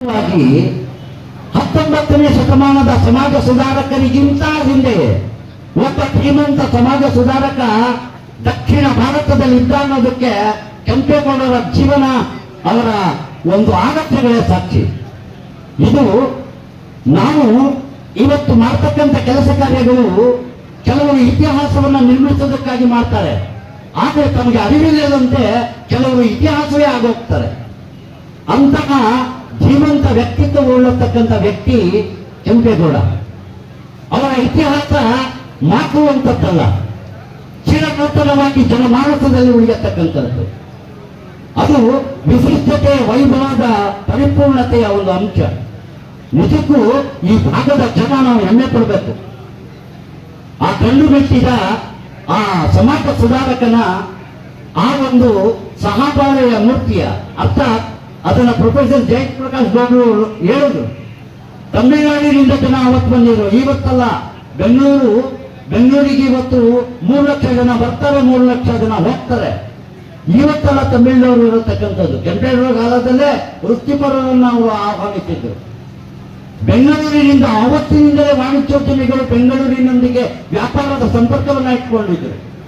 ವಾಗಿ 19ನೇ ಶತಮಾನದ ಸಮಾಜ ಸುಧಾರಕರಿಗಿಂತ ಹಿಂದೆ ಒಬ್ಬ ಶ್ರೀಮಂತ ಸಮಾಜ ಸುಧಾರಕ ದಕ್ಷಿಣ ಭಾರತದಲ್ಲಿ ಇದ್ದ ಅನ್ನೋದಕ್ಕೆ ಕೆಂಪೇಗೌಡರ ಜೀವನ, ಅವರ ಒಂದು ಆದರ್ಶಗಳೇ ಸಾಕ್ಷಿ. ಇದು ನಾವು ಇವತ್ತು ಮಾಡ್ತಕ್ಕಂಥ ಕೆಲಸ ಕಾರ್ಯಗಳು ಕೆಲವರು ಇತಿಹಾಸವನ್ನು ನಿರ್ಮಿಸೋದಕ್ಕಾಗಿ ಮಾಡ್ತಾರೆ, ಆದರೆ ತಮಗೆ ಅರಿವಿಲ್ಲದಂತೆ ಕೆಲವರು ಇತಿಹಾಸವೇ ಆಗೋಗ್ತಾರೆ. ಅಂತಹ ಜೀವಂತ ವ್ಯಕ್ತಿತ್ವ ಉಳ್ಳತಕ್ಕಂಥ ವ್ಯಕ್ತಿ ಕೆಂಪೇಗೌಡ. ಅವರ ಇತಿಹಾಸ ಮಾಕುವಂಥದ್ದಲ್ಲ, ಚಿರನೂತನವಾಗಿ ಜನಮಾನಸದಲ್ಲಿ ಉಳಿಯತಕ್ಕಂಥದ್ದು. ಅದು ವಿಶಿಷ್ಟತೆ, ವೈಭವದ ಪರಿಪೂರ್ಣತೆಯ ಒಂದು ಅಂಶ. ನಿಜಕ್ಕೂ ಈ ಭಾಗದ ಜನ ನಾವು ಹೆಮ್ಮೆ ಪಡಬೇಕು. ಆ ಕಣ್ಣು ಬಿಟ್ಟಿದ ಆ ಸಮಾಜ ಸುಧಾರಕನ ಆ ಒಂದು ಸಹಬಾಳ್ವೆಯ ಮೂರ್ತಿಯ ಅರ್ಥಾತ್ ಅದನ್ನ ಪ್ರೊಫೆಸರ್ ಜಯಪ್ರಕಾಶ್ ಗೌಡರು ಹೇಳಿದ್ರು. ತಮಿಳುನಾಡಿನಿಂದ ಜನ ಅವತ್ತು ಬಂದಿದ್ರು, ಇವತ್ತಲ್ಲ. ಬೆಂಗಳೂರಿಗೆ ಇವತ್ತು 3 ಲಕ್ಷ ಜನ ಬರ್ತಾರೆ, 3 ಲಕ್ಷ ಜನ ಹೋಗ್ತಾರೆ. ಇವತ್ತೆಲ್ಲ ತಮಿಳಿನವರು ಇರತಕ್ಕಂಥದ್ದು. ಕೆಂಪೇಗೌಡರ ಕಾಲದಲ್ಲೇ ವೃತ್ತಿಪರರನ್ನು ಅವರು ಆಹ್ವಾನಿಸಿದ್ರು. ಬೆಂಗಳೂರಿನಿಂದ ಅವತ್ತಿನಿಂದಲೇ ವಾಣಿಜ್ಯೋದ್ಯಮಿಗಳು ಬೆಂಗಳೂರಿನೊಂದಿಗೆ ವ್ಯಾಪಾರದ ಸಂಪರ್ಕವನ್ನು ಇಟ್ಕೊಂಡಿದ್ರು.